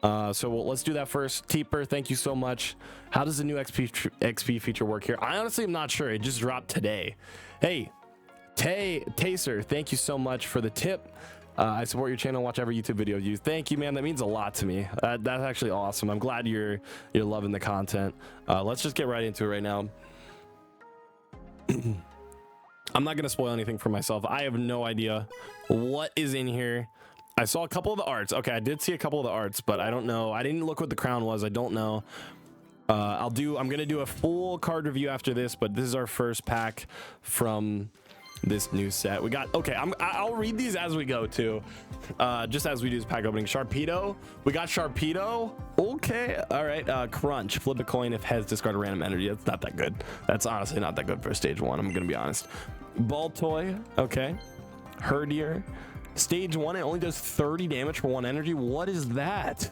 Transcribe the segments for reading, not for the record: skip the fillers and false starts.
So let's do that first. Teeper, thank you so much. How does the new XP feature work here? I honestly am not sure. It just dropped today. Hey, Taser, thank you so much for the tip. I support your channel, watch every YouTube video you. Thank you, man. That means a lot to me. That's actually awesome. I'm glad you're loving the content. Let's just get right into it right now. I'm not gonna spoil anything for myself. I have no idea what is in here. I saw a couple of the arts. Okay, I did see a couple of the arts, but I don't know. I didn't look what the crown was. I don't know. I'm gonna do a full card review after this, but this is our first pack from this new set. We got, okay, I'll read these as we go too, just as we do this pack opening. Sharpedo, we got Sharpedo. Okay, all right. Crunch, flip a coin if heads, discard a random energy. That's not that good. That's honestly not that good for stage 1. I'm gonna be honest. Ball toy, okay. Herdier, stage 1, it only does 30 damage for 1 energy. What is that?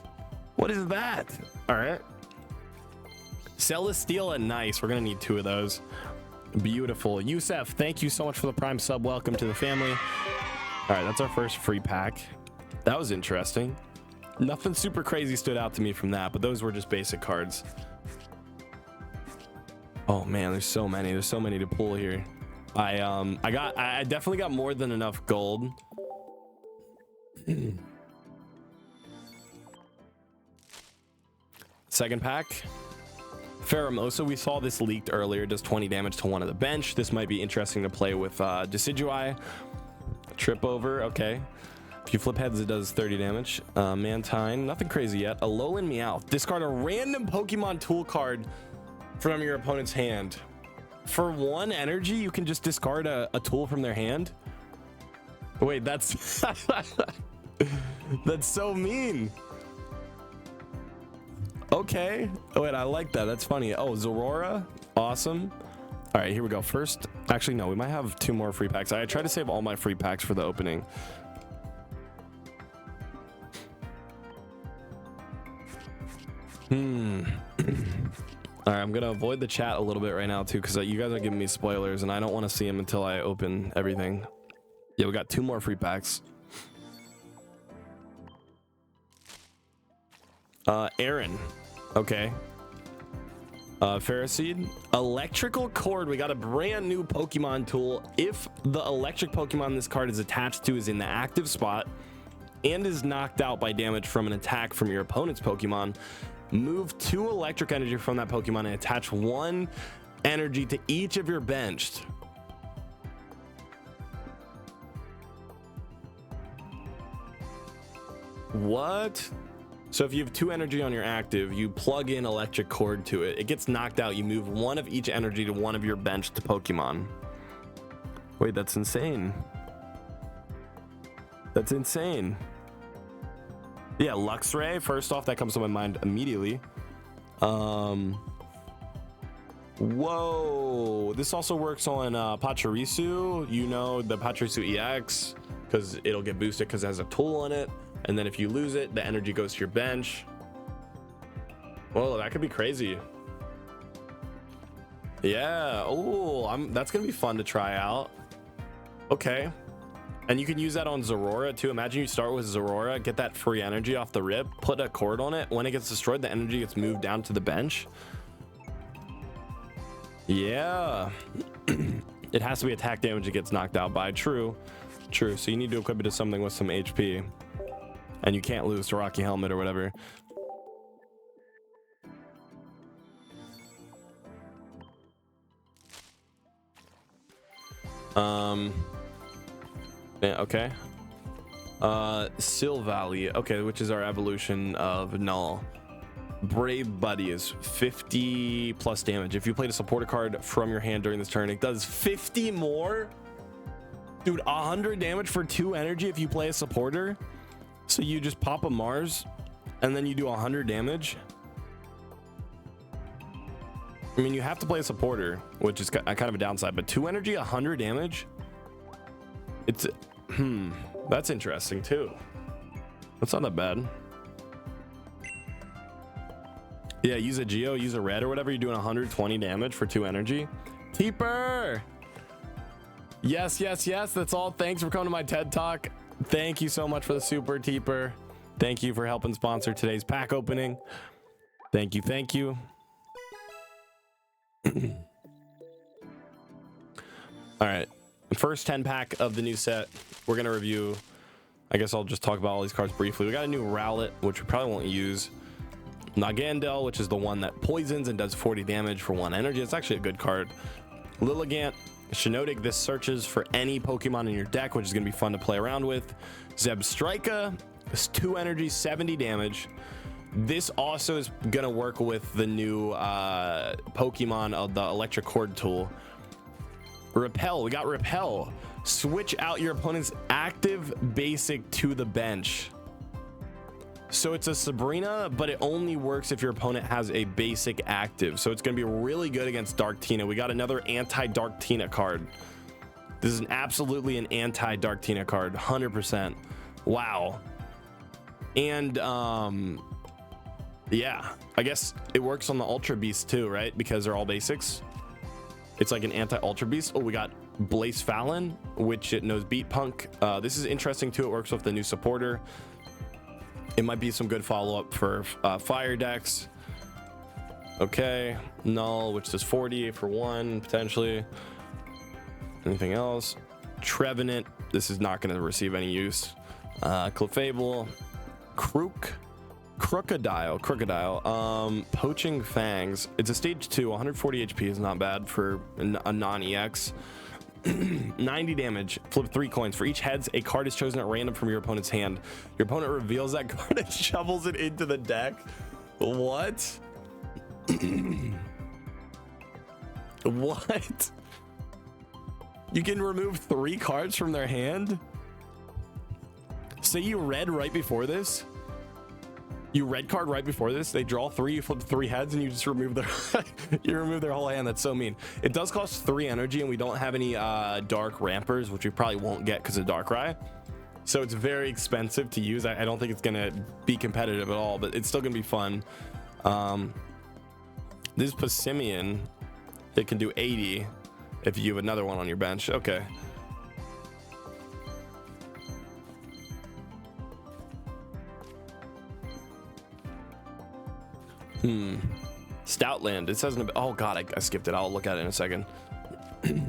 What is that? All right. Celesteela, nice. We're gonna need 2 of those. Beautiful. Yusef, thank you so much for the prime sub. Welcome to the family. All right, that's our first free pack. That was interesting. Nothing super crazy stood out to me from that, but those were just basic cards. Oh man, there's so many to pull here. I definitely got more than enough gold. Second pack. Pheromosa, we saw this leaked earlier, does 20 damage to 1 of the bench. This might be interesting to play with Decidui. Trip over, okay. If you flip heads, it does 30 damage. Mantine, nothing crazy yet. Alolan Meowth, discard a random Pokemon tool card from your opponent's hand. For 1 energy, you can just discard a tool from their hand. Wait, that's that's so mean. Okay. Oh, wait, I like that. That's funny. Oh, Zorora. Awesome. All right, here we go. First, actually, no, we might have 2 more free packs. I tried to save all my free packs for the opening. All right, I'm going to avoid the chat a little bit right now, too, because you guys are giving me spoilers, and I don't want to see them until I open everything. Yeah, we got 2 more free packs. Aaron. Okay. Ferroseed. Electrical Cord. We got a brand new Pokemon tool. If the electric Pokemon this card is attached to is in the active spot and is knocked out by damage from an attack from your opponent's Pokemon, move 2 electric energy from that Pokemon and attach 1 energy to each of your benched. What? So if you have 2 energy on your active, you plug in electric cord to it. It gets knocked out. You move 1 of each energy to 1 of your benched Pokemon. Wait, that's insane. That's insane. Yeah, Luxray. First off, that comes to my mind immediately. Whoa. This also works on Pachirisu. You know, the Pachirisu EX, because it'll get boosted because it has a tool on it. And then if you lose it, the energy goes to your bench. Whoa, that could be crazy. Yeah. Oh, that's gonna be fun to try out. Okay. And you can use that on Zorora too. Imagine you start with Zorora, get that free energy off the rip, put a cord on it. When it gets destroyed, the energy gets moved down to the bench. Yeah. It has to be attack damage it gets knocked out by. True. So you need to equip it to something with some HP. And you can't lose to Rocky Helmet or whatever. Yeah, okay. Silvally, okay, which is our evolution of Null. Brave Buddy is 50 plus damage. If you played a supporter card from your hand during this turn, it does 50 more. Dude, 100 damage for 2 energy if you play a supporter. So you just pop a Mars and then you do 100 damage. I mean, you have to play a supporter, which is kind of a downside, but 2 energy, 100 damage. It's that's interesting too. That's not that bad. Yeah, use a Geo, use a red or whatever. You're doing 120 damage for 2 energy. Teeper. Yes. That's all. Thanks for coming to my TED Talk. Thank you so much for the super, Teeper. Thank you for helping sponsor today's pack opening. Thank you. Thank you. All right. First 10 pack of the new set. We're going to review. I guess I'll just talk about all these cards briefly. We got a new Rowlet, which we probably won't use. Nagandel, which is the one that poisons and does 40 damage for 1 energy. It's actually a good card. Lilligant, Shiinotic. This searches for any Pokemon in your deck, which is going to be fun to play around with. Zebstrika, it's 2 energy, 70 damage. This also is going to work with the new Pokemon of the Electric Cord tool. Repel, we got Repel. Switch out your opponent's active basic to the bench. So it's a Sabrina, but it only works if your opponent has a basic active. So it's going to be really good against Dark Tina. We got another anti-Dark Tina card. This is absolutely an anti-Dark Tina card, 100%. Wow. And yeah, I guess it works on the Ultra Beast too, right? Because they're all basics. It's like an anti-Ultra Beast. Oh, we got Blaze Fallon, which it knows Beat Punk. This is interesting too. It works with the new supporter. It might be some good follow-up for fire decks. Okay, Null, which does 40 for 1 potentially. Anything else? Trevenant, this is not going to receive any use. Clefable, Crocodile, Poaching Fangs. It's a stage 2, 140 HP is not bad for a non-EX. 90 damage. Flip 3 coins. For each heads, a card is chosen at random from your opponent's hand. Your opponent reveals that card and shovels it into the deck. What? What? You can remove 3 cards from their hand? Say you read right before this. You red card right before this. They draw 3, you flip 3 heads, and you just remove their you remove their whole hand. That's so mean. It does cost 3 energy, and we don't have any dark rampers, which we probably won't get because of Darkrai. So it's very expensive to use. I don't think it's gonna be competitive at all, but it's still gonna be fun. This Passimian, it can do 80 if you have another one on your bench. Okay. Stoutland. It says, oh god, I skipped it. I'll look at it in a second. I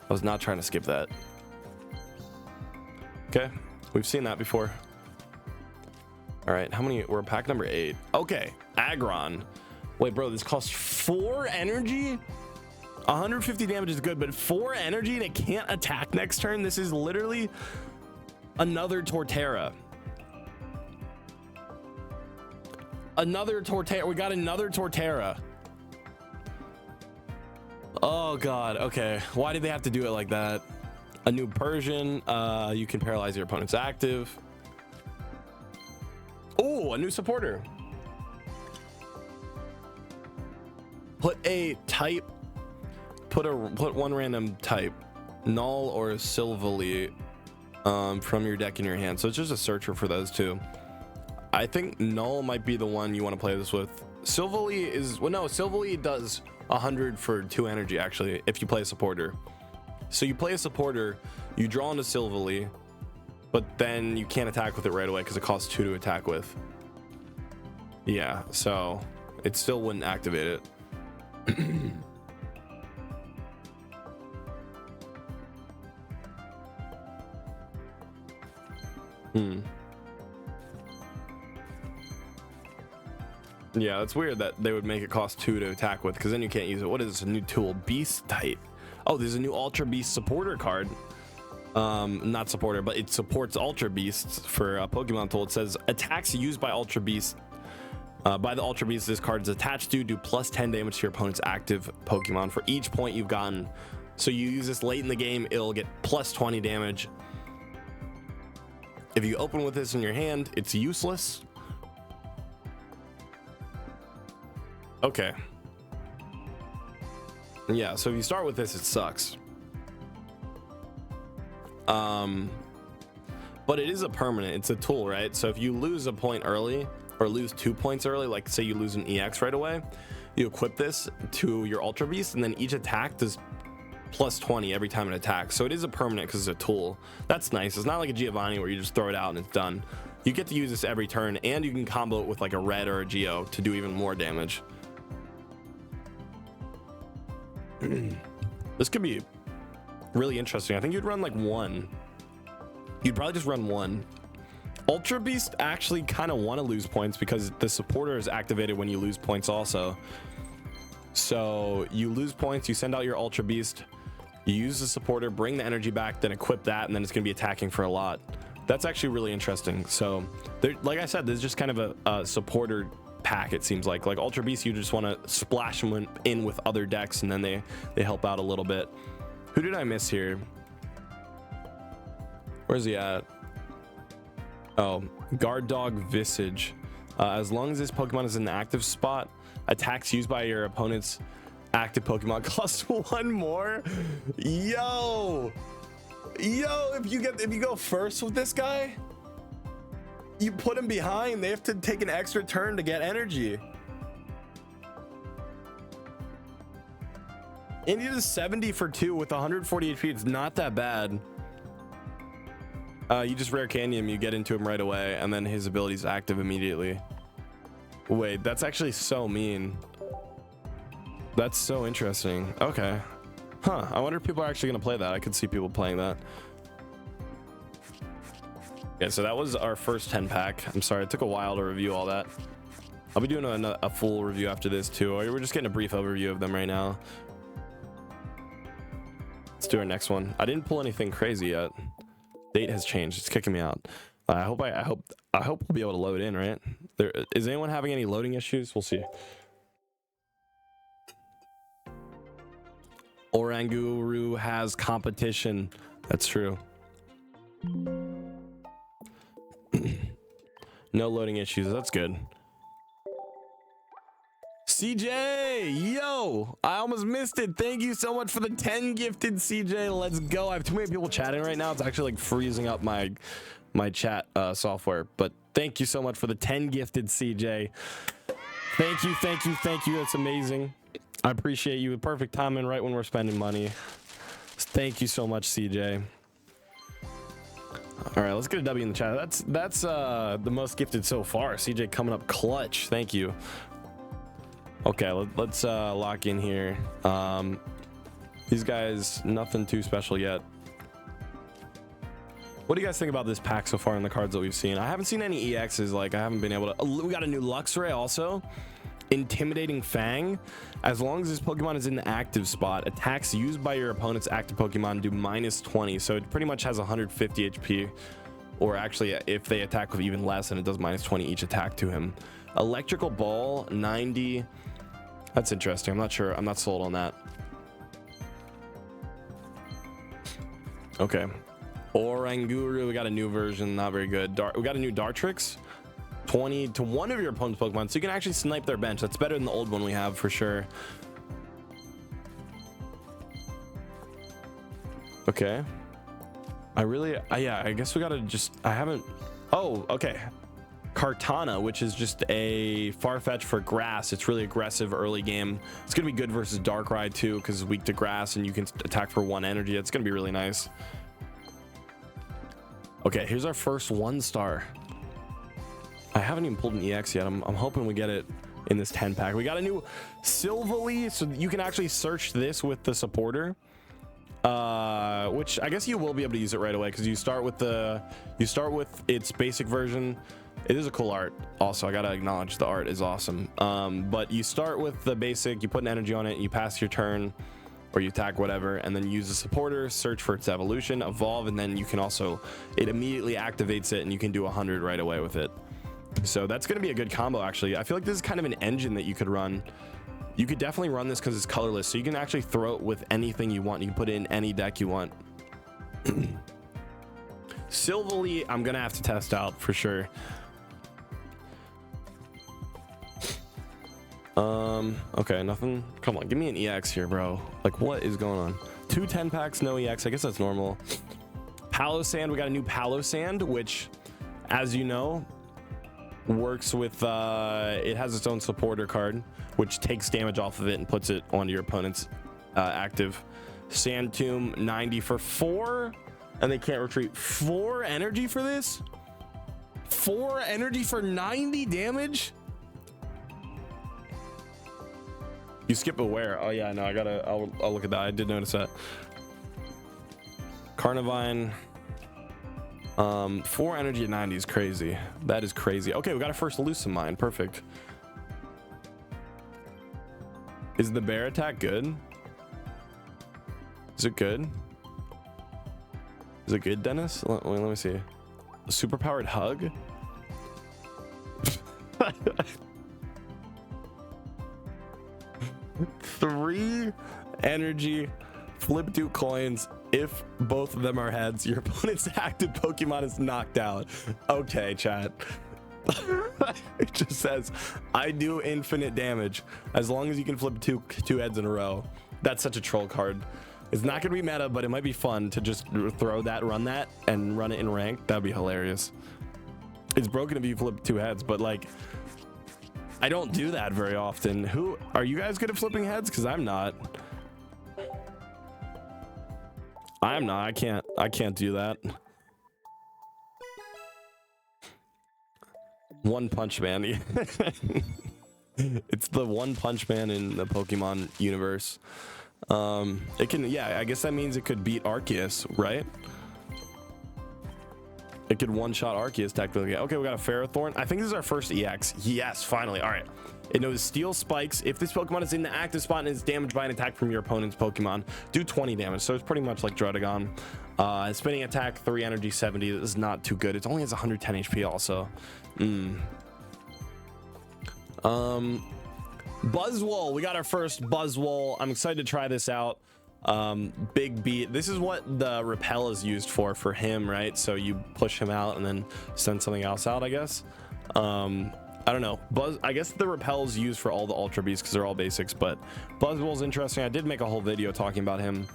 was not trying to skip that. Okay, we've seen that before. All right, how many? We're pack number 8. Okay, Aggron. Wait, bro, this costs 4 energy. 150 damage is good, but 4 energy and it can't attack next turn. This is literally another Torterra. Another Torterra. We got another Torterra. Oh god. Okay, why did they have to do it like that? A new Persian. You can paralyze your opponent's active. Oh, a new supporter. Put a type. Put one random type, Null or Silvally, from your deck in your hand. So it's just a searcher for those two. I think Null might be the one you want to play this with. Silvally is, well, no, Silvally does 100 for 2 energy actually if you play a supporter. So you play a supporter, you draw into Silvally, but then you can't attack with it right away because it costs 2 to attack with. Yeah, so it still wouldn't activate it. Yeah, it's weird that they would make it cost 2 to attack with, because then you can't use it. What is this? A new tool? Beast type. Oh, there's a new Ultra Beast supporter card. Not supporter, but it supports Ultra Beasts for a Pokemon tool. It says attacks used by Ultra Beast. By the Ultra Beast this card is attached to do plus 10 damage to your opponent's active Pokemon for each point you've gotten. So you use this late in the game, it'll get plus 20 damage. If you open with this in your hand, it's useless. Okay. Yeah, so if you start with this, it sucks. But it is a permanent, it's a tool, right? So if you lose a point early or lose 2 points early, like say you lose an EX right away, you equip this to your Ultra Beast, and then each attack does plus 20 every time it attacks. So it is a permanent because it's a tool. That's nice. It's not like a Giovanni where you just throw it out and it's done. You get to use this every turn, and you can combo it with like a red or a Geo to do even more damage. This could be really interesting. I think you'd run like one. You'd probably just run one. Ultra Beast actually kind of want to lose points because the supporter is activated when you lose points also. So you lose points, you send out your Ultra Beast, you use the supporter, bring the energy back, then equip that, and then it's going to be attacking for a lot. That's actually really interesting. So there, like I said, there's just kind of a supporter pack, it seems like Ultra Beast, you just want to splash them in with other decks, and then they help out a little bit. Who did I miss here? Where's he at? Oh, Guard Dog Visage. As long as this Pokemon is in the active spot, attacks used by your opponent's active Pokemon cost one more. Yo, if you go first with this guy, you put him behind, they have to take an extra turn to get energy. And he does 70 for 2 with 140 HP. It's not that bad. You just rare candy him, you get into him right away, and then his ability's active immediately. Wait, that's actually so mean. That's so interesting. Okay. Huh, I wonder if people are actually gonna play that. I could see people playing that. Okay, so that was our first 10 pack. I'm sorry, it took a while to review all that. I'll be doing a full review after this too. We're just getting a brief overview of them right now. Let's do our next one. I didn't pull anything crazy yet. Date has changed. It's kicking me out. I hope we'll be able to load in, right? Is anyone having any loading issues? We'll see. Oranguru has competition. That's true. No loading issues. That's good. CJ, yo, I almost missed it. Thank you so much for the 10 gifted, CJ. Let's go. I have too many people chatting right now. It's actually like freezing up my chat software, but thank you so much for the 10 gifted, CJ. Thank you. That's amazing. I appreciate you. Perfect timing right when we're spending money. Thank you so much, CJ. All right, let's get a W in the chat. That's the most gifted so far. CJ coming up clutch. Thank you. Okay, let's lock in here. These guys, nothing too special yet. What do you guys think about this pack so far in the cards that we've seen? I haven't seen any EXs. Like, I haven't been able to. We got a new Luxray also. Intimidating Fang. As long as this Pokemon is in the active spot, attacks used by your opponent's active Pokemon do -20. So it pretty much has 150 HP. Or actually, if they attack with even less, then it does -20 each attack to him. Electrical Ball, 90. That's interesting. I'm not sure. I'm not sold on that. Okay. Oranguru, we got a new version. Not very good. We got a new Dartrix. 20 to one of your opponent's Pokemon. So you can actually snipe their bench. That's better than the old one we have for sure. Okay. Yeah, I guess we gotta just, oh, okay. Kartana, which is just a Farfetch for grass. It's really aggressive early game. It's gonna be good versus Darkrai too, because it's weak to grass and you can attack for 1 energy. It's gonna be really nice. Okay, here's our first 1-star. I haven't even pulled an EX yet. I'm hoping we get it in this 10 pack. We got a new Silvally, so you can actually search this with the supporter. Which I guess you will be able to use it right away because you start with its basic version. It is a cool art. Also, I gotta acknowledge the art is awesome. But you start with the basic, you put an energy on it, you pass your turn, or you attack whatever, and then use the supporter, search for its evolution, evolve, and then you can also, it immediately activates it and you can do 100 right away with it. So that's gonna be a good combo actually. I feel like this is kind of an engine that you could run. You could definitely run this because it's colorless, so you can actually throw it with anything you want. You can put it in any deck you want. Silvally, I'm gonna have to test out for sure. Okay, nothing. Come on, give me an EX here, bro. Like, what is going on? 2 10 packs, no EX. I guess that's normal. Palosand, we got a new Palosand, which, as you know, works with it has its own supporter card, which takes damage off of it and puts it onto your opponent's active. Sand Tomb, 90 for 4, and they can't retreat. 4 energy for this? 4 energy for 90 damage. You skip aware. Oh yeah, no, I'll look at that. I did notice that. Carnivine. 4 energy at 90 is crazy. That is crazy. Okay, we got our first elusive mine. Perfect. Is the bear attack good? Is it good? Is it good, Dennis? Let me see. A super powered hug? 3 energy, flip 2 coins. If both of them are heads, your opponent's active Pokemon is knocked out. Okay, chat. It just says, I do infinite damage as long as you can flip two heads in a row. That's such a troll card. It's not gonna be meta, but it might be fun to just throw that, run that, and run it in rank. That'd be hilarious. It's broken if you flip 2 heads, but like, I don't do that very often. Who are you guys good at flipping heads? Because I'm not. I can't do that. One Punch Man. It's the One Punch Man in the Pokemon universe. It can, yeah, I guess that means it could beat Arceus, right? It could one-shot Arceus technically. Okay, we got a Ferrothorn. I think this is our first EX. Yes, finally. All right. It knows Steel Spikes. If this Pokemon is in the active spot and is damaged by an attack from your opponent's Pokemon, do 20 damage. So it's pretty much like Druddigon. Spinning attack, 3 energy, 70. This is not too good. It only has 110 HP also. Buzzwole. We got our first Buzzwole. I'm excited to try this out. Big beat. This is what the repel is used for him, right? So you push him out and then send something else out, I guess. I don't know. I guess the repel is used for all the Ultra Beasts because they're all basics, but Buzzwole's interesting. I did make a whole video talking about him.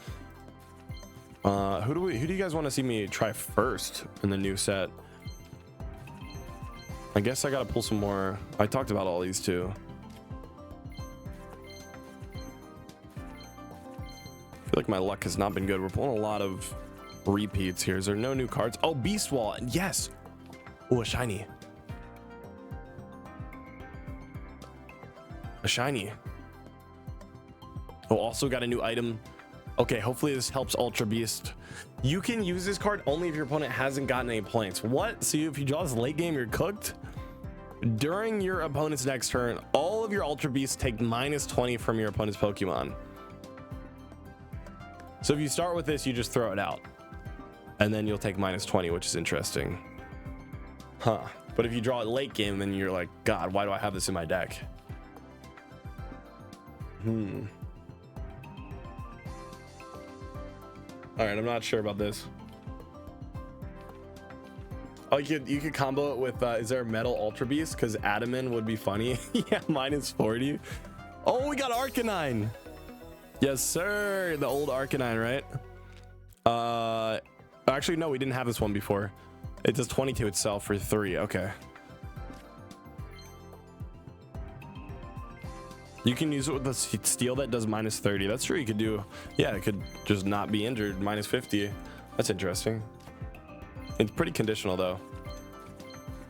Who do you guys want to see me try first in the new set? I guess I gotta pull some more. I talked about all these too. I feel like my luck has not been good. We're pulling a lot of repeats here. Is there no new cards? Oh, Beast Wall. Yes. Oh, a shiny. A shiny. Oh, also got a new item. Okay, hopefully this helps Ultra Beast. You can use this card only if your opponent hasn't gotten any points. What? So if you draw this late game, you're cooked? During your opponent's next turn, all of your Ultra Beasts take -20 from your opponent's Pokemon. So if you start with this, you just throw it out. And then you'll take -20, which is interesting. Huh. But if you draw it late game, then you're like, God, why do I have this in my deck? All right, I'm not sure about this. Oh, you could combo it with, is there a Metal Ultra Beast? Because Adaman would be funny. Yeah, -40. Oh, we got Arcanine. Yes, sir. The old Arcanine, right? Actually, no, we didn't have this one before. It does 22 itself for 3. Okay. You can use it with the steel that does -30. That's true. You could do, yeah, it could just not be injured, -50. That's interesting. It's pretty conditional though.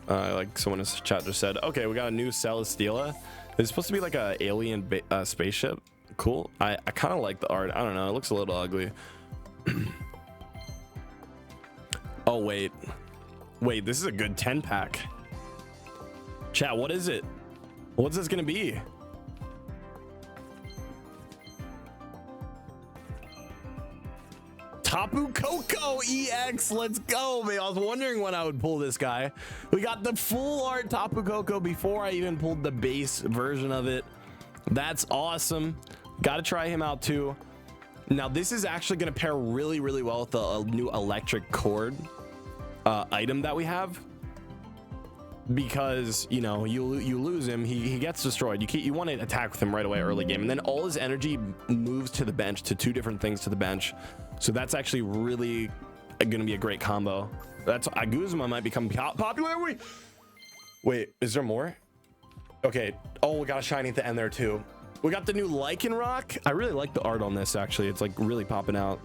Like someone in the chat just said, okay, we got a new Celesteela. It's supposed to be like a alien spaceship. Cool. I kind of like the art. I don't know. It looks a little ugly. Oh, wait. Wait, this is a good 10 pack. Chat, what is it? What's this going to be? Tapu Koko EX, let's go, man. I was wondering when I would pull this guy. We got the full art Tapu Koko before I even pulled the base version of it. That's awesome. Got to try him out too. Now this is actually going to pair really, really well with the new electric cord item that we have. Because, you know, you lose him, he gets destroyed. You want to attack with him right away early game, and then all his energy moves to the bench, to 2 different things to the bench. So that's actually really going to be a great combo. That's Aguzma might become popular. Wait, is there more? Okay. Oh, we got a shiny at the end there too. We got the new Lycanroc. I really like the art on this actually. It's like really popping out.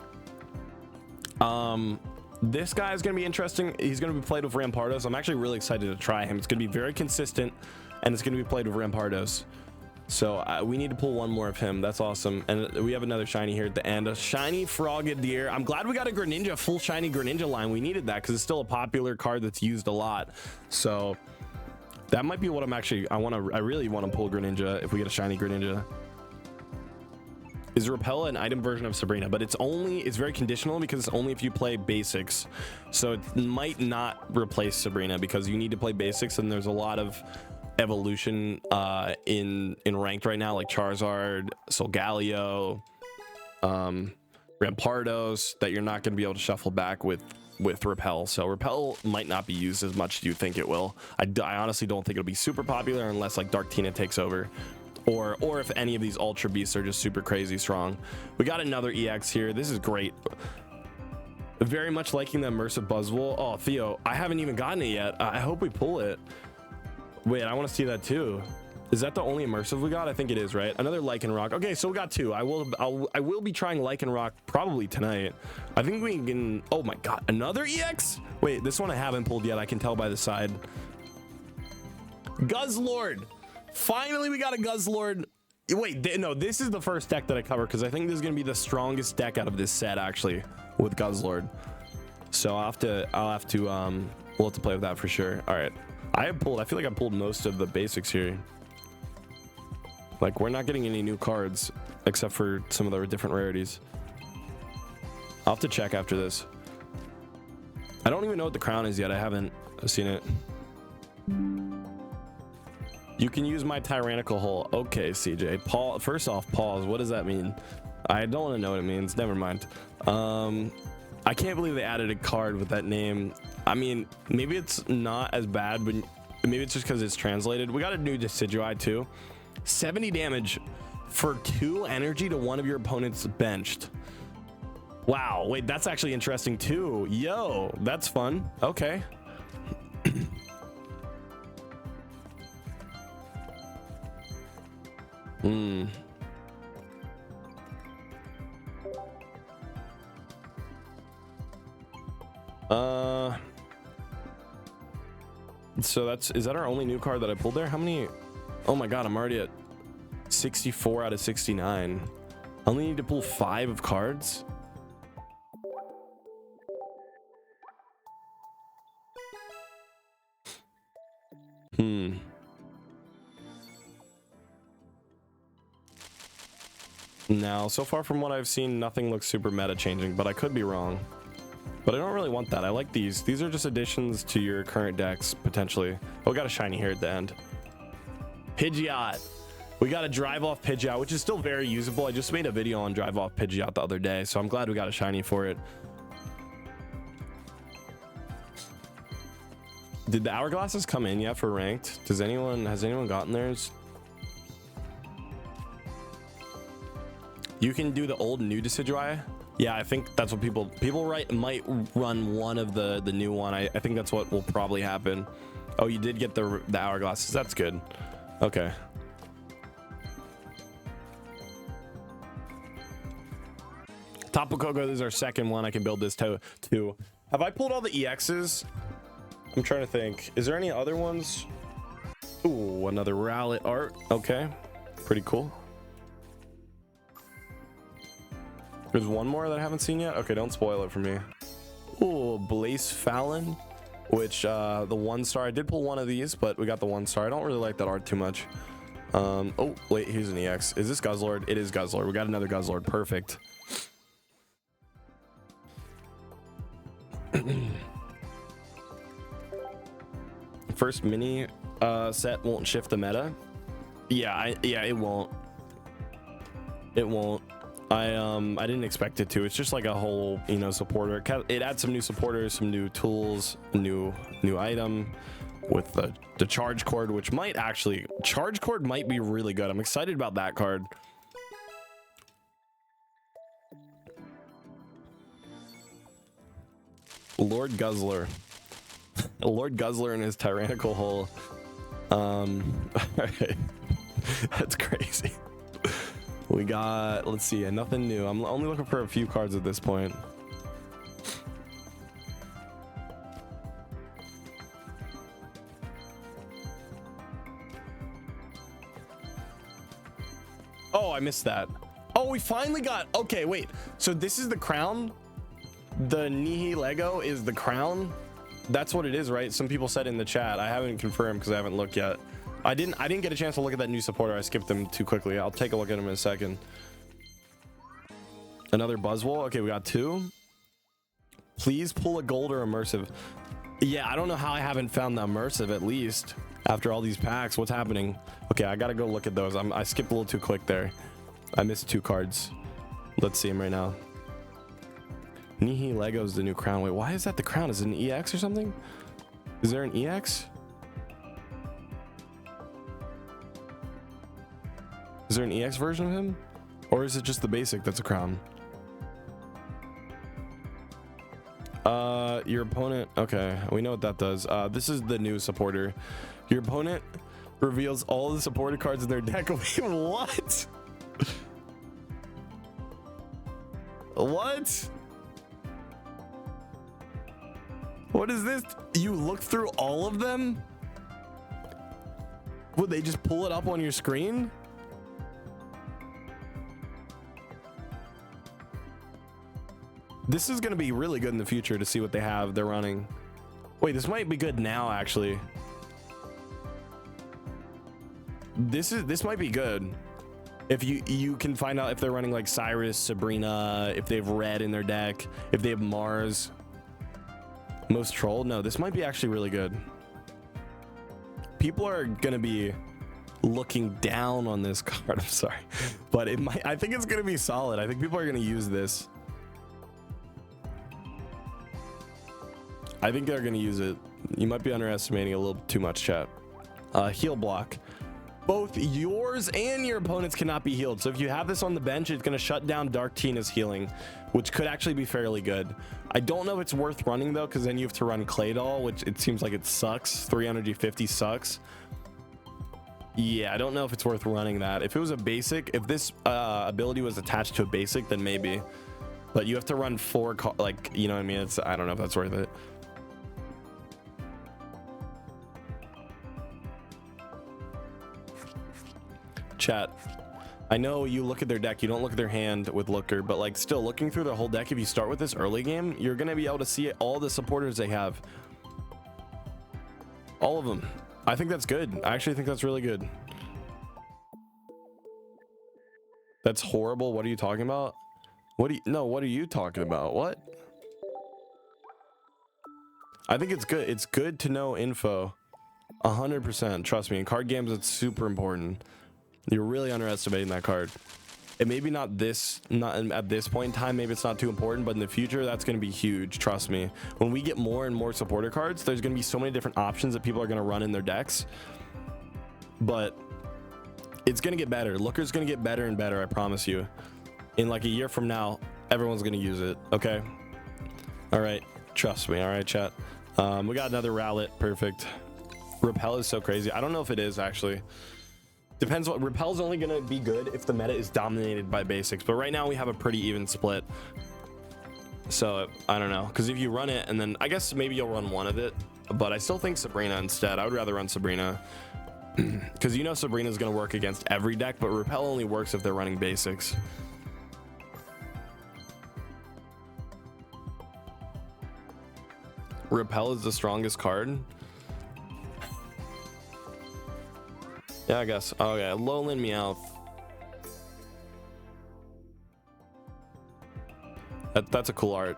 This guy is going to be interesting. He's going to be played with Rampardos. I'm actually really excited to try him. It's going to be very consistent, and it's going to be played with Rampardos. So we need to pull one more of him. That's awesome. And we have another shiny here at the end, a shiny Frogadier. I'm glad we got a Greninja, full shiny Greninja line. We needed that because it's still a popular card that's used a lot. So that might be what I'm actually, I really want to pull Greninja if we get a shiny Greninja. Is Repel an item version of Sabrina? But it's very conditional because it's only if you play basics. So it might not replace Sabrina because you need to play basics, and there's a lot of evolution in ranked right now, like Charizard, Solgaleo, Rampardos, that you're not going to be able to shuffle back with Repel. So Repel might not be used as much as you think it will. I honestly don't think it'll be super popular unless like Dark Tina takes over, or if any of these Ultra Beasts are just super crazy strong. We got another EX here. This is great. Very much liking the immersive Buzzwole. Oh, Theo, I haven't even gotten it yet. I hope we pull it. Wait, I want to see that too. Is that the only immersive we got? I think it is, right? Another Lycanroc. Okay, so we got two. I will be trying Lycanroc probably tonight. I think we can. Oh my god, another EX. Wait, this one I haven't pulled yet. I can tell by the side. Guzzlord. Finally, we got a Guzzlord. Wait, no, this is the first deck that I cover because I think this is gonna be the strongest deck out of this set actually with Guzzlord. So we'll have to play with that for sure. All right, I feel like I pulled most of the basics here. Like, we're not getting any new cards except for some of the different rarities. I'll have to check after this. I don't even know what the crown is yet. I haven't seen it. You can use my tyrannical hole. Okay, CJ. First off, pause. What does that mean? I don't want to know what it means. Never mind. I can't believe they added a card with that name. I mean, maybe it's not as bad, but maybe it's just because it's translated. We got a new Decidueye too. 70 damage for 2 energy to one of your opponents benched. Wow. Wait, that's actually interesting too. Yo, that's fun. Okay. So is that our only new card that I pulled there? How many? Oh my god, I'm already at 64 out of 69. I only need to pull 5 of cards. Now, so far from what I've seen, nothing looks super meta changing, but I could be wrong. But I don't really want that. I like these. These are just additions to your current decks, potentially. Oh, we got a shiny here at the end. Pidgeot. We got a drive off Pidgeot, which is still very usable. I just made a video on drive off Pidgeot the other day, so I'm glad we got a shiny for it. Did the hourglasses come in yet for ranked? Has anyone gotten theirs? You can do the old new Decidueye. Yeah, I think that's what people might run one of the new one. I think that's what will probably happen. Oh, you did get the hourglasses. That's good. Okay. Tapu Koko, this is our second one. I can build this too. Have I pulled all the EXs? I'm trying to think. Is there any other ones? Ooh, another Rowlet art. Okay, pretty cool. There's one more that I haven't seen yet. Okay, don't spoil it for me. Ooh, Blaze Fallon, which the 1-star. I did pull one of these, but we got the 1-star. I don't really like that art too much. Oh wait, here's an EX. Is this Guzzlord? It is Guzzlord. We got another Guzzlord. Perfect. First mini set won't shift the meta. Yeah, it won't. It won't. I didn't expect it to. It's just like a whole, supporter. It adds some new supporters, some new tools, new item with the charge cord, which charge cord might be really good. I'm excited about that card. Lord Guzzler. Lord Guzzler and his tyrannical hole. Alright. That's crazy. We got, let's see, nothing new. I'm only looking for a few cards at this point. Oh, I missed that. Oh, we finally got, okay, wait. So this is the crown? The Nihi Lego is the crown? That's what it is, right? Some people said in the chat. I haven't confirmed because I haven't looked yet. I didn't get a chance to look at that new supporter. I skipped them too quickly. I'll take a look at them in a second. Another Buzzwole. Okay, we got 2. Please pull a gold or immersive. Yeah, I don't know how I haven't found the immersive at least after all these packs. What's happening? Okay, I gotta go look at those. I skipped a little too quick there. I missed 2 cards. Let's see them right now. Nihi Lego's the new crown. Wait, why is that the crown? Is it an EX or something? Is there an EX? Is there an EX version of him? Or is it just the basic that's a crown? Your opponent, okay, we know what that does. This is the new supporter. Your opponent reveals all the supported cards in their deck. Wait, what? What? What is this? You look through all of them? Would they just pull it up on your screen? This is going to be really good in the future to see what they're running. Wait, this might be good now, actually. This might be good. If you can find out if they're running like Cyrus, Sabrina, if they have red in their deck, if they have Mars. Most trolled? No, this might be actually really good. People are going to be looking down on this card. I'm sorry. But it might, I think it's going to be solid. I think people are going to use this. I think they're going to use it. You might be underestimating a little too much, chat. Heal block. Both yours and your opponents cannot be healed. So if you have this on the bench, it's going to shut down Dark Tina's healing, which could actually be fairly good. I don't know if it's worth running, though, because then you have to run Claydol, which it seems like it sucks. 350 sucks. Yeah, I don't know if it's worth running that. If it was a basic, if this ability was attached to a basic, then maybe. But you have to run 4, like, you know what I mean? I don't know if that's worth it. Chat, I know you look at their deck, you don't look at their hand with Looker, but like still looking through their whole deck, if you start with this early game, you're gonna be able to see all the supporters they have. All of them. I think that's good. I actually think that's really good. That's horrible. What are you talking about? What are you talking about? What? I think it's good. It's good to know info. 100%. Trust me. In card games, it's super important. You're really underestimating that card. And maybe not at this point in time, maybe it's not too important, but in the future, that's going to be huge. Trust me. When we get more and more supporter cards, there's going to be so many different options that people are going to run in their decks. But it's going to get better. Looker's going to get better and better, I promise you. In like a year from now, everyone's going to use it. Okay. All right. Trust me. All right, chat. We got another Rowlet. Perfect. Repel is so crazy. I don't know if it is actually. Depends what Repel's only going to be good if the meta is dominated by basics. But right now we have a pretty even split. So I don't know. Because if you run it and then I guess maybe you'll run one of it. But I still think Sabrina instead. I would rather run Sabrina. Because you know Sabrina's going to work against every deck. But Repel only works if they're running basics. Repel is the strongest card. Yeah, I guess. Oh yeah, Lowland Meowth. That's a cool art.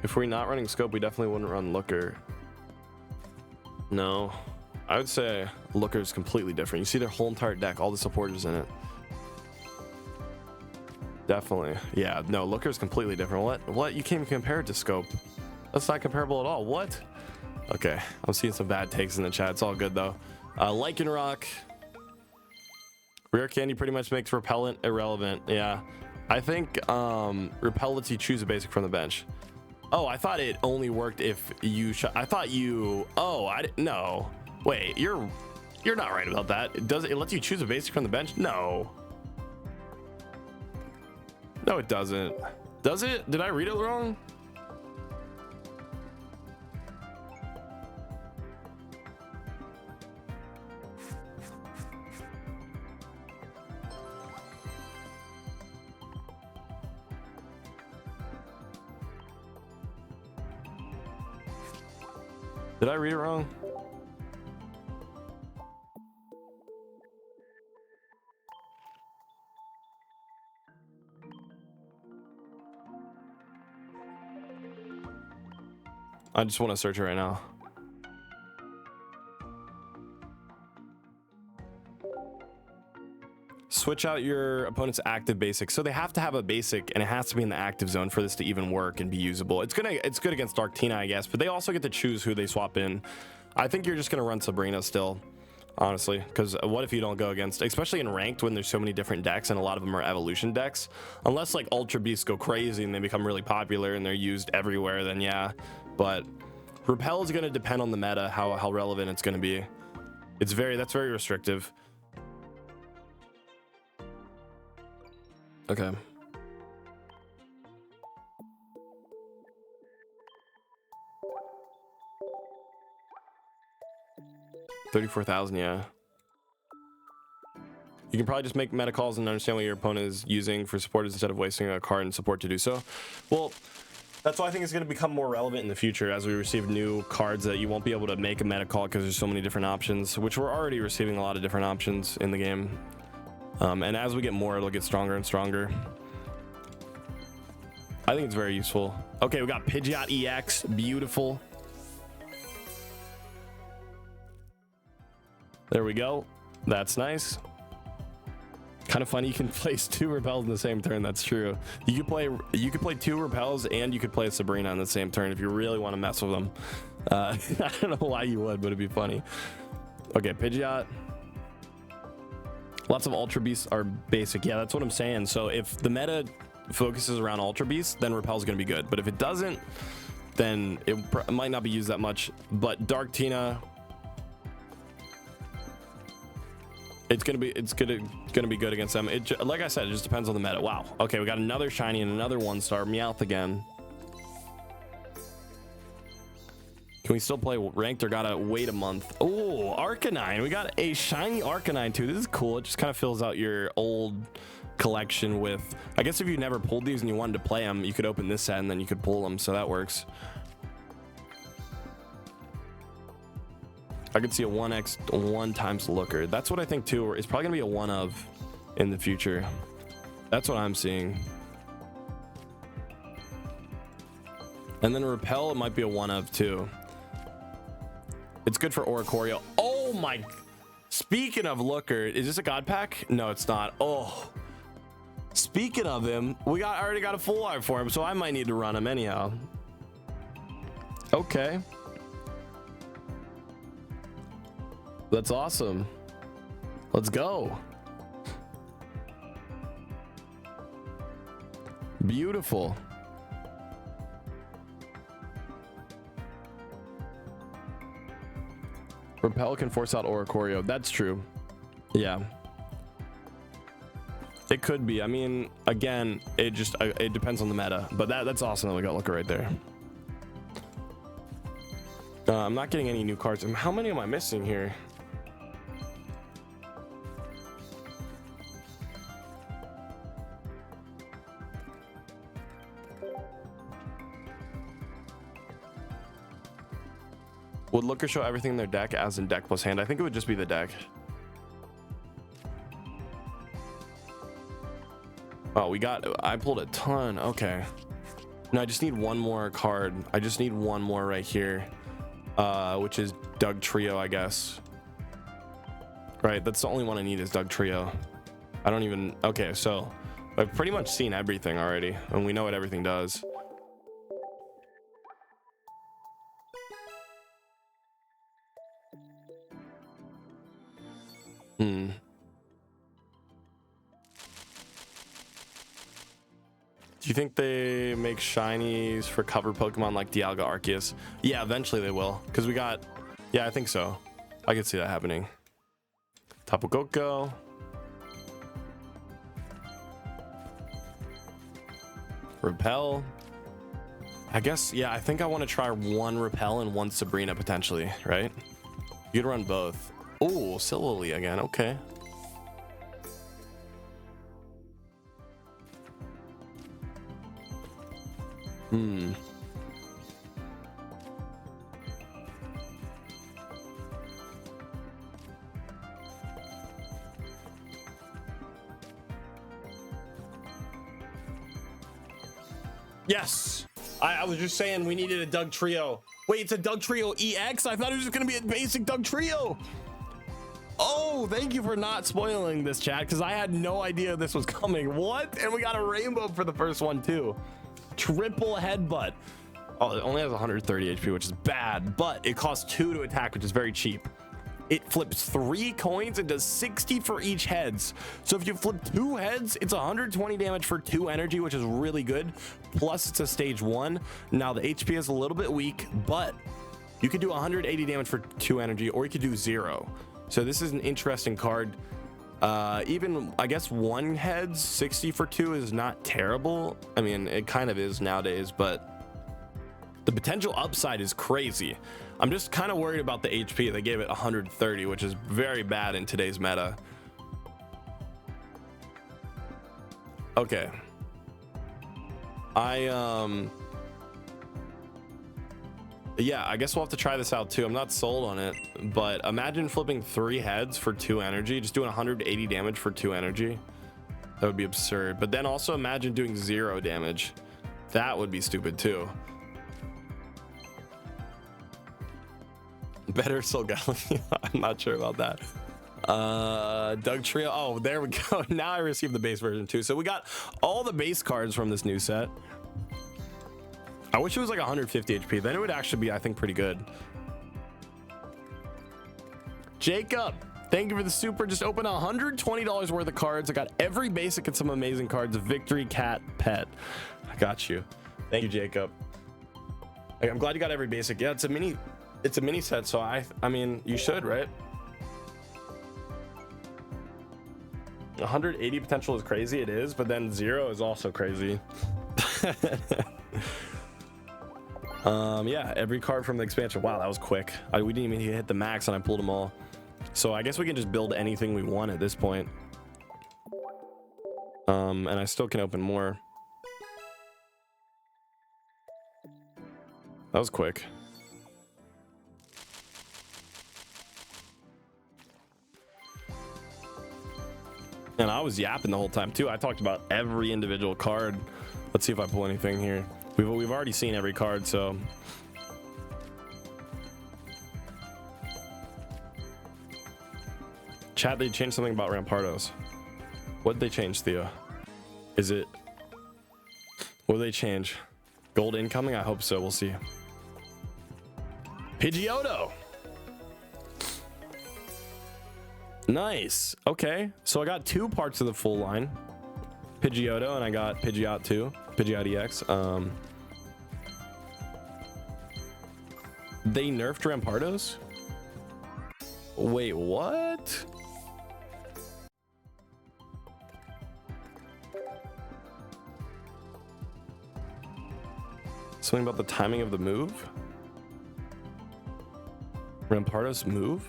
If we're not running scope, we definitely wouldn't run Looker. No, I would say Looker is completely different. You see their whole entire deck, all the supporters in it. Definitely. Yeah, no, Looker is completely different. What? You can't even compare it to scope. That's not comparable at all. What? Okay, I'm seeing some bad takes in the chat. It's all good though. Lycanroc. Rare candy pretty much makes repellent irrelevant. Yeah, I think repel lets you choose a basic from the bench. Oh, I thought it only worked if you I thought you. Oh, I didn't. No, wait, you're not right about that. It lets you choose a basic from the bench? No. No, it doesn't. Does it? Did I read it wrong? Did I read it wrong? I just want to search it right now. Switch out your opponent's active basic. So they have to have a basic, and it has to be in the active zone for this to even work and be usable. It's good against Dark Tina, I guess, but they also get to choose who they swap in. I think you're just gonna run Sabrina still, honestly, because what if you don't go against, especially in ranked when there's so many different decks and a lot of them are evolution decks, unless like Ultra Beasts go crazy and they become really popular and they're used everywhere, then yeah. But Repel is gonna depend on the meta, how relevant it's gonna be. That's very restrictive. Okay. $34,000, yeah. You can probably just make meta calls and understand what your opponent is using for supporters instead of wasting a card in support to do so. Well, that's why I think it's going to become more relevant in the future as we receive new cards that you won't be able to make a meta call because there's so many different options, which we're already receiving a lot of different options in the game. And as we get more, it'll get stronger and stronger. I think it's very useful. Okay, we got Pidgeot EX, beautiful. There we go. That's nice. Kind of funny, you can place 2 repels in the same turn. That's true. You could play 2 repels and you could play a Sabrina in the same turn if you really want to mess with them. I don't know why you would, but it'd be funny. Okay, Pidgeot. Lots of Ultra Beasts are basic. Yeah, that's what I'm saying. So if the meta focuses around Ultra Beasts, then Repel's gonna be good. But if it doesn't, then it might not be used that much. But Dark Tina, it's gonna be good against them. Like I said, it just depends on the meta. Wow. Okay, we got another shiny and another 1-star. Meowth again. Can we still play ranked or gotta wait a month? Oh, Arcanine. We got a shiny Arcanine too. This is cool. It just kind of fills out your old collection with, I guess if you never pulled these and you wanted to play them, you could open this set and then you could pull them, so that works. I could see a 1x 1 times looker. That's what I think too. It's probably gonna be a 1 of in the future. That's what I'm seeing. And then Repel, it might be a 1 of too. It's good for Oricorio. Oh my, speaking of looker, is this a god pack? No, it's not. Oh, speaking of him, I already got a full art for him, so I might need to run him anyhow. Okay, that's awesome. Let's go. Beautiful. Repel can force out Oricorio. That's true. Yeah. It could be. I mean, again, it depends on the meta. But that's awesome that we got Looker right there. I'm not getting any new cards. How many am I missing here? Would Looker show everything in their deck as in deck plus hand? I think it would just be the deck. Oh, I pulled a ton. Okay. No, I just need one more card. I just need one more right here, which is Doug Trio, I guess. Right, that's the only one I need is Doug Trio. I don't even, okay, so I've pretty much seen everything already, and we know what everything does. Do you think they make shinies for cover Pokemon like Dialga Arceus? Yeah, eventually they will. Because we got... Yeah, I think so. I could see that happening. Tapu Koko. Repel. I guess, yeah, I think I want to try one Repel and one Sabrina potentially, right? You could run both. Oh, Silly again. Okay. Yes. I was just saying we needed a Doug Trio. Wait, it's a Doug Trio EX? I thought it was just going to be a basic Doug Trio. Oh, thank you for not spoiling this, chat, because I had no idea this was coming. What? And we got a rainbow for the first one, too. Triple headbutt. Oh, it only has 130 HP, which is bad, but it costs 2 to attack, which is very cheap. It flips 3 coins and does 60 for each heads. So if you flip 2 heads, it's 120 damage for 2 energy, which is really good. Plus, it's a stage 1. Now, the HP is a little bit weak, but you could do 180 damage for 2 energy, or you could do 0. So this is an interesting card. Even, I guess, 1 heads, 60 for 2 is not terrible. I mean, it kind of is nowadays, but the potential upside is crazy. I'm just kind of worried about the HP. They gave it 130, which is very bad in today's meta. Okay. Yeah, I guess we'll have to try this out too. I'm not sold on it, but imagine flipping 3 heads for 2 energy, just doing 180 damage for 2 energy. That would be absurd. But then also imagine doing 0 damage. That would be stupid too. Better Soul Galley. I'm not sure about that. Doug Trio. Oh, there we go. Now I received the base version too. So we got all the base cards from this new set. I wish it was like 150 HP. Then it would actually be, I think, pretty good. Jacob, thank you for the super. Just opened $120 worth of cards. I got every basic and some amazing cards. Victory, Cat, Pet. I got you. Thank you, Jacob. I'm glad you got every basic. Yeah, it's a mini set, so I mean, you should, right? 180 potential is crazy. It is, but then 0 is also crazy. Yeah, every card from the expansion. Wow, that was quick. We didn't even hit the max and I pulled them all. So I guess we can just build anything we want at this point. And I still can open more. That was quick. And I was yapping the whole time too. I talked about every individual card. Let's see if I pull anything here. We've already seen every card, so chat, they changed something about Rampardos. What did they change, Theo? Is it, what did they change? Gold incoming? I hope so. We'll see. Pidgeotto. Nice. Okay, so I got 2 parts of the full line, Pidgeotto, and I got Pidgeot 2, Pidgeot EX. They nerfed Rampardos? Wait, what? Something about the timing of the move? Rampardos move?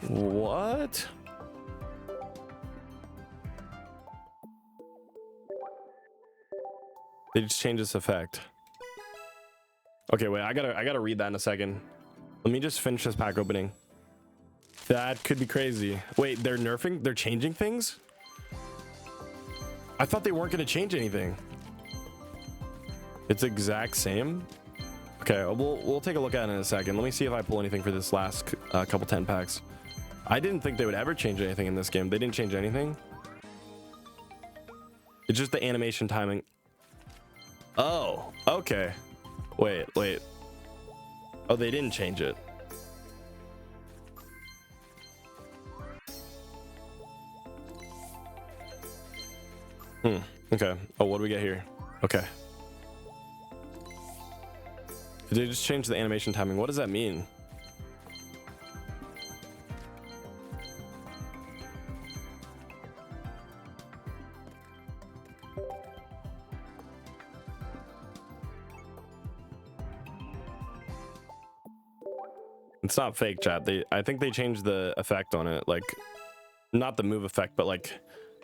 What? They just changed this effect. Okay, wait, I gotta read that in a second. Let me just finish this pack opening. That could be crazy. Wait, they're changing things? I thought they weren't gonna change anything. It's exact same. Okay, we'll take a look at it in a second. Let me see if I pull anything for this last couple 10 packs. I didn't think they would ever change anything in this game. They didn't change anything. It's just the animation timing. Oh, okay. Wait. Oh, they didn't change it. Okay. Oh, what do we get here? Okay. They just changed the animation timing. What does that mean? It's not fake, chat. I think they changed the effect on it, like not the move effect, but like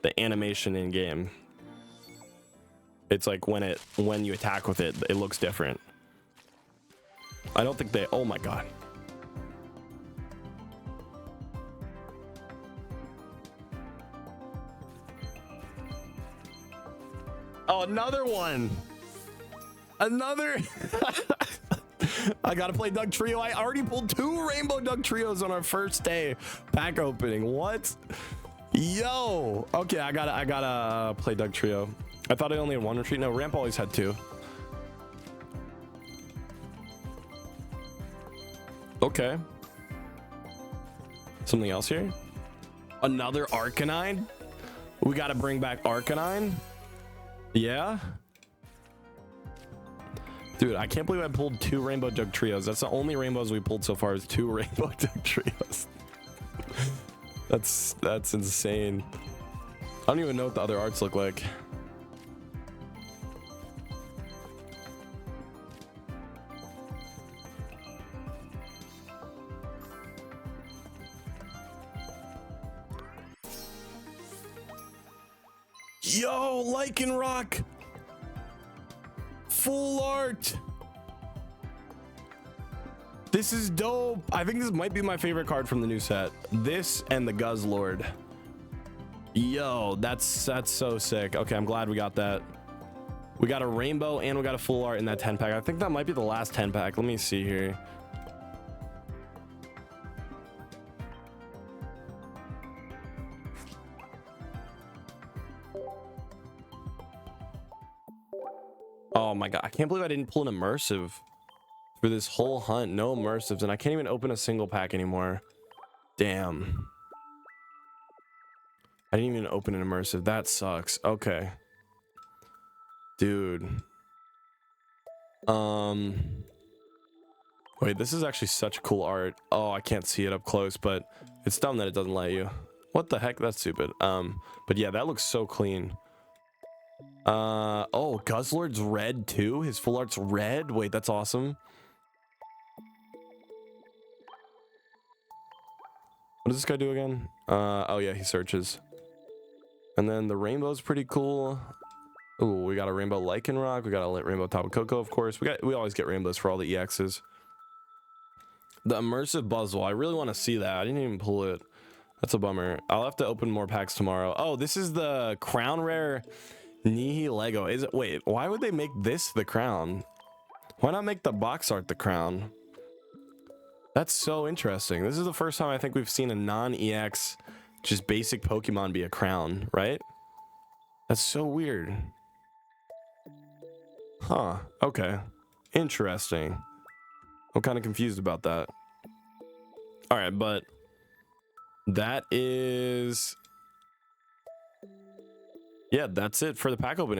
the animation in game. It's like when you attack with it, it looks different. I don't think they, oh my god. Oh, another one. Another. I gotta play Doug Trio. I already pulled 2 Rainbow Doug Trios on our first day pack opening. What? Yo. Okay, I gotta play Doug Trio. I thought I only had 1 retreat. No, Ramp always had 2. Okay. Something else here? Another Arcanine? We gotta bring back Arcanine? Yeah? Dude, I can't believe I pulled 2 Rainbow Doug Trios. That's the only rainbows we pulled so far is 2 Rainbow Doug Trios. That's insane. I don't even know what the other arts look like. Yo, Lycanroc! Full art! This is dope. I think this might be my favorite card from the new set. This and the Guzzlord. Yo, that's so sick. Okay, I'm glad we got that. We got a rainbow and we got a full art in that 10 pack. I think that might be the last 10 pack. Let me see here. Oh my god, I can't believe I didn't pull an immersive for this whole hunt. No immersives, and I can't even open a single pack anymore. Damn. I didn't even open an immersive. That sucks. Okay. Dude. Wait, this is actually such cool art. Oh, I can't see it up close, but it's dumb that it doesn't let you. What the heck? That's stupid. But yeah, that looks so clean. Oh, Guzzlord's red too. His full art's red. Wait, that's awesome. What does this guy do again? Oh yeah, he searches. And then the rainbow's pretty cool. Ooh, we got a rainbow Lycanroc. We got a rainbow Tapu Koko, of course. We always get rainbows for all the EXs. The immersive Buzzwole. I really want to see that. I didn't even pull it. That's a bummer. I'll have to open more packs tomorrow. Oh, this is the crown rare Nihi Lego. Is it? Wait, why would they make this the crown? Why not make the box art the crown? That's so interesting. This is the first time I think we've seen a non-EX, just basic Pokemon be a crown, right? That's so weird. Huh. Okay. Interesting. I'm kind of confused about that. All right, but that is... yeah, that's it for the pack opening.